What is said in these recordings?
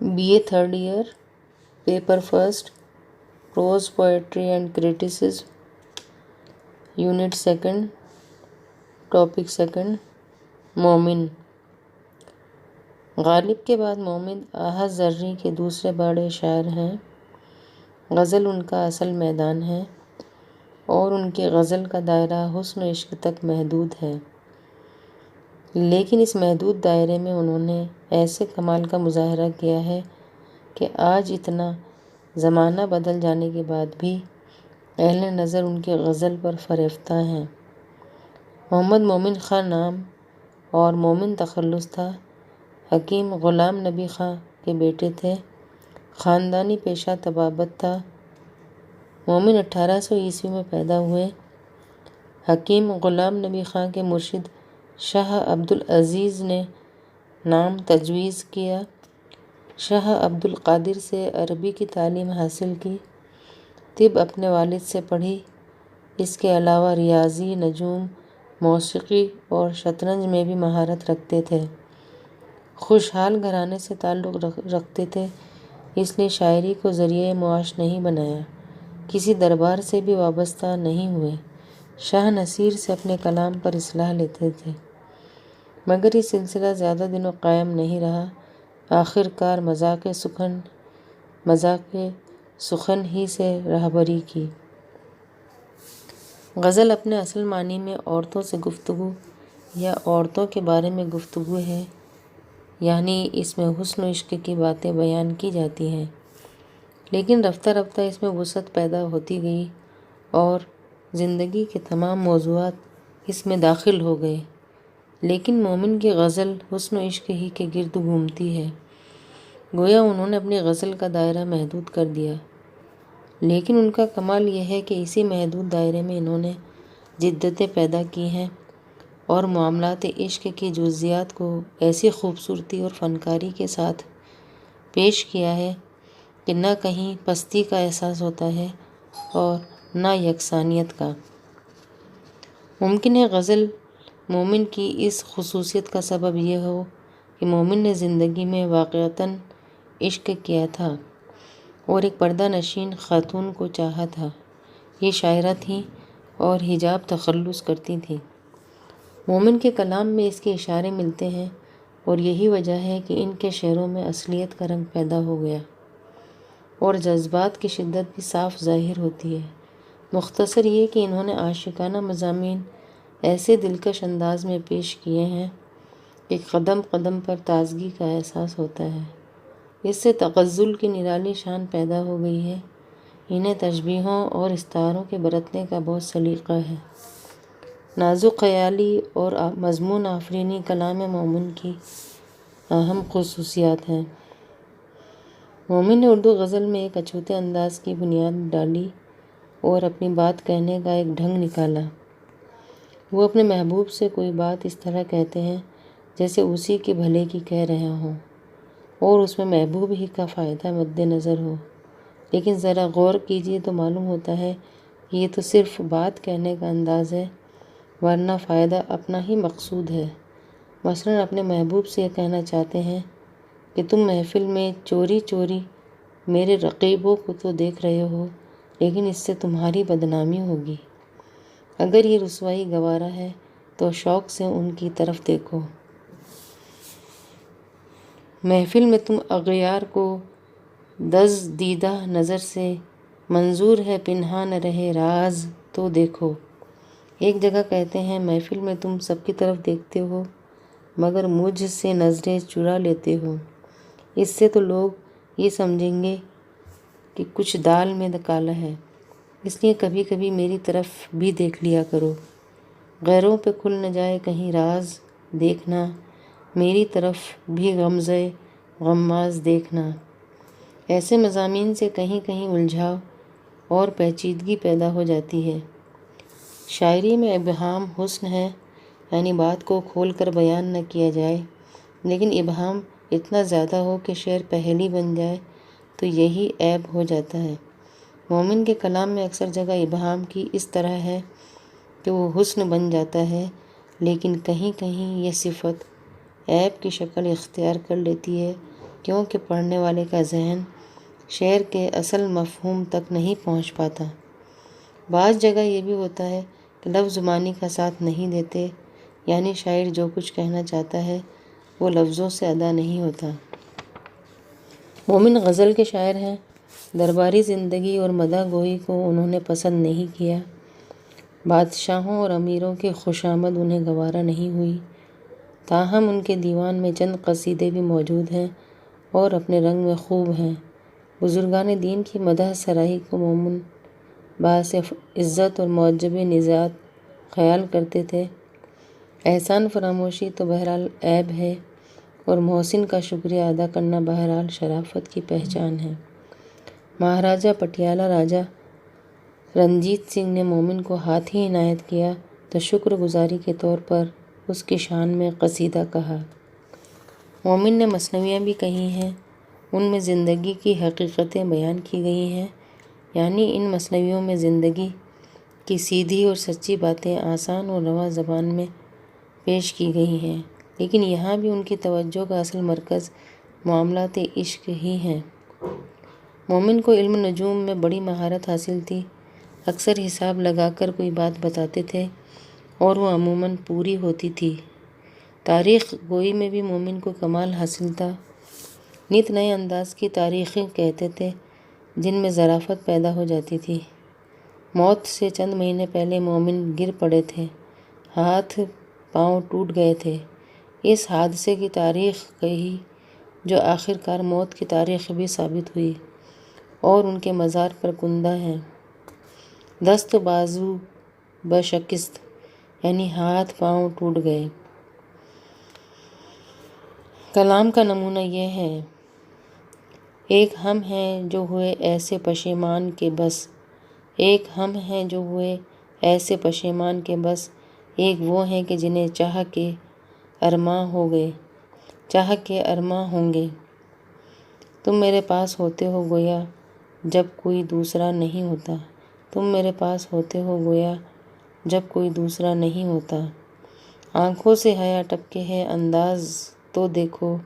BA third year, paper first, prose poetry and criticism, unit second, topic second, مومن۔ غالب کے بعد مومن احد زرعی کے دوسرے بڑے شاعر ہیں۔ غزل ان کا اصل میدان ہے اور ان کی غزل کا دائرہ حسن و عشق تک محدود ہے، لیکن اس محدود دائرے میں انہوں نے ایسے کمال کا مظاہرہ کیا ہے کہ آج اتنا زمانہ بدل جانے کے بعد بھی اہل نظر ان کی غزل پر فریفتہ ہیں۔ محمد مومن خاں نام اور مومن تخلص تھا۔ حکیم غلام نبی خاں کے بیٹے تھے۔ خاندانی پیشہ طبابت تھا۔ مومن 1800 میں پیدا ہوئے۔ حکیم غلام نبی خاں کے مرشد شاہ عبدالعزیز نے نام تجویز کیا۔ شاہ عبدالقادر سے عربی کی تعلیم حاصل کی۔ طب اپنے والد سے پڑھی۔ اس کے علاوہ ریاضی، نجوم، موسیقی اور شطرنج میں بھی مہارت رکھتے تھے۔ خوشحال گھرانے سے تعلق رکھتے تھے، اس لیے شاعری کو ذریعہ معاش نہیں بنایا۔ کسی دربار سے بھی وابستہ نہیں ہوئے۔ شاہ نصیر سے اپنے کلام پر اصلاح لیتے تھے، مگر یہ سلسلہ زیادہ دنوں قائم نہیں رہا۔ آخر کار مذاق سخن ہی سے رہبری کی۔ غزل اپنے اصل معنی میں عورتوں سے گفتگو یا عورتوں کے بارے میں گفتگو ہے، یعنی اس میں حسن و عشق کی باتیں بیان کی جاتی ہیں، لیکن رفتہ رفتہ اس میں وسعت پیدا ہوتی گئی اور زندگی کے تمام موضوعات اس میں داخل ہو گئے۔ لیکن مومن کی غزل حسن و عشق ہی کے گرد گھومتی ہے۔ گویا انہوں نے اپنی غزل کا دائرہ محدود کر دیا، لیکن ان کا کمال یہ ہے کہ اسی محدود دائرے میں انہوں نے جدتیں پیدا کی ہیں اور معاملات عشق کی جزیات کو ایسی خوبصورتی اور فنکاری کے ساتھ پیش کیا ہے کہ نہ کہیں پستی کا احساس ہوتا ہے اور نہ یکسانیت کا۔ ممکن ہے غزل مومن کی اس خصوصیت کا سبب یہ ہو کہ مومن نے زندگی میں واقعتاً عشق کیا تھا اور ایک پردہ نشین خاتون کو چاہا تھا۔ یہ شاعرہ تھیں اور حجاب تخلص کرتی تھیں۔ مومن کے کلام میں اس کے اشارے ملتے ہیں اور یہی وجہ ہے کہ ان کے شعروں میں اصلیت کا رنگ پیدا ہو گیا اور جذبات کی شدت بھی صاف ظاہر ہوتی ہے۔ مختصر یہ کہ انہوں نے عاشقانہ مضامین ایسے دلکش انداز میں پیش کیے ہیں کہ قدم قدم پر تازگی کا احساس ہوتا ہے۔ اس سے تغزل کی نرالی شان پیدا ہو گئی ہے۔ انہیں تشبیہوں اور استعاروں کے برتنے کا بہت سلیقہ ہے۔ نازک خیالی اور مضمون آفرینی کلام مومن کی اہم خصوصیات ہیں۔ مومن نے اردو غزل میں ایک اچھوتے انداز کی بنیاد ڈالی اور اپنی بات کہنے کا ایک ڈھنگ نکالا۔ وہ اپنے محبوب سے کوئی بات اس طرح کہتے ہیں جیسے اسی کے بھلے کی کہہ رہے ہوں اور اس میں محبوب ہی کا فائدہ مد نظر ہو، لیکن ذرا غور کیجیے تو معلوم ہوتا ہے کہ یہ تو صرف بات کہنے کا انداز ہے، ورنہ فائدہ اپنا ہی مقصود ہے۔ مثلاً اپنے محبوب سے یہ کہنا چاہتے ہیں کہ تم محفل میں چوری چوری میرے رقیبوں کو تو دیکھ رہے ہو، لیکن اس سے تمہاری بدنامی ہوگی۔ اگر یہ رسوائی گوارا ہے تو شوق سے ان کی طرف دیکھو۔ محفل میں تم اغیار کو دزدیدہ نظر سے منظور ہے پنہاں نہ رہے راز تو دیکھو۔ ایک جگہ کہتے ہیں محفل میں تم سب کی طرف دیکھتے ہو مگر مجھ سے نظریں چرا لیتے ہو، اس سے تو لوگ یہ سمجھیں گے کہ کچھ دال میں کالا ہے، اس لیے کبھی کبھی میری طرف بھی دیکھ لیا کرو۔ غیروں پہ کھل نہ جائے کہیں راز، دیکھنا میری طرف بھی غمزے غماز دیکھنا۔ ایسے مضامین سے کہیں کہیں الجھاؤ اور پیچیدگی پیدا ہو جاتی ہے۔ شاعری میں ابہام حسن ہے، یعنی بات کو کھول کر بیان نہ کیا جائے، لیکن ابہام اتنا زیادہ ہو کہ شعر پہیلی بن جائے تو یہی عیب ہو جاتا ہے۔ مومن کے کلام میں اکثر جگہ ابہام کی اس طرح ہے کہ وہ حسن بن جاتا ہے، لیکن کہیں کہیں یہ صفت عیب کی شکل اختیار کر لیتی ہے کیونکہ پڑھنے والے کا ذہن شعر کے اصل مفہوم تک نہیں پہنچ پاتا۔ بعض جگہ یہ بھی ہوتا ہے کہ لفظ معنی کا ساتھ نہیں دیتے، یعنی شاعر جو کچھ کہنا چاہتا ہے وہ لفظوں سے ادا نہیں ہوتا۔ مومن غزل کے شاعر ہیں۔ درباری زندگی اور مداح گوئی کو انہوں نے پسند نہیں کیا۔ بادشاہوں اور امیروں کی خوشامد انہیں گوارا نہیں ہوئی، تاہم ان کے دیوان میں چند قصیدے بھی موجود ہیں اور اپنے رنگ میں خوب ہیں۔ بزرگان دین کی مدح سرائی کو مومن باعث عزت اور معجب نزاعت خیال کرتے تھے۔ احسان فراموشی تو بہرحال عیب ہے اور محسن کا شکریہ ادا کرنا بہرحال شرافت کی پہچان ہے۔ مہاراجہ پٹیالہ راجہ رنجیت سنگھ نے مومن کو ہاتھی عنایت کیا تو شکر گزاری کے طور پر اس کی شان میں قصیدہ کہا۔ مومن نے مثنویاں بھی کہی ہیں، ان میں زندگی کی حقیقتیں بیان کی گئی ہیں، یعنی ان مثنویوں میں زندگی کی سیدھی اور سچی باتیں آسان اور رواں زبان میں پیش کی گئی ہیں، لیکن یہاں بھی ان کی توجہ کا اصل مرکز معاملات عشق ہی ہیں۔ مومن کو علم نجوم میں بڑی مہارت حاصل تھی۔ اکثر حساب لگا کر کوئی بات بتاتے تھے اور وہ عموماً پوری ہوتی تھی۔ تاریخ گوئی میں بھی مومن کو کمال حاصل تھا۔ نت نئے انداز کی تاریخیں کہتے تھے جن میں ظرافت پیدا ہو جاتی تھی۔ موت سے چند مہینے پہلے مومن گر پڑے تھے، ہاتھ پاؤں ٹوٹ گئے تھے۔ اس حادثے کی تاریخ کہی جو آخرکار موت کی تاریخ بھی ثابت ہوئی اور ان کے مزار پر کندہ ہیں۔ دست و بازو بشکست، یعنی ہاتھ پاؤں ٹوٹ گئے۔ کلام کا نمونہ یہ ہے: ایک ہم ہیں جو ہوئے ایسے پشیمان کہ بس، ایک ہم ہیں جو ہوئے ایسے پشیمان کہ بس، ایک وہ ہیں کہ جنہیں چاہ کے ارماں ہو گئے، چاہ کے ارماں ہوں گے۔ تم میرے پاس ہوتے ہو گویا جب کوئی دوسرا نہیں ہوتا، تم میرے پاس ہوتے ہو گویا جب کوئی دوسرا نہیں ہوتا۔ آنکھوں سے حیا ٹپکے ہے انداز تو دیکھو،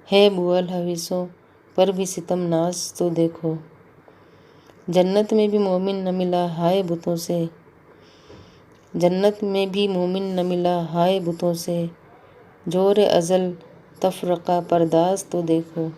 ہے بو الحویثوں پر بھی ستم ناز تو دیکھو۔ جنت میں بھی مومن نہ ملا ہائے بتوں سے، جنت میں بھی مومن نہ ملا ہائے بتوں سے، جور ازل تفرقہ پرداز تو دیکھو۔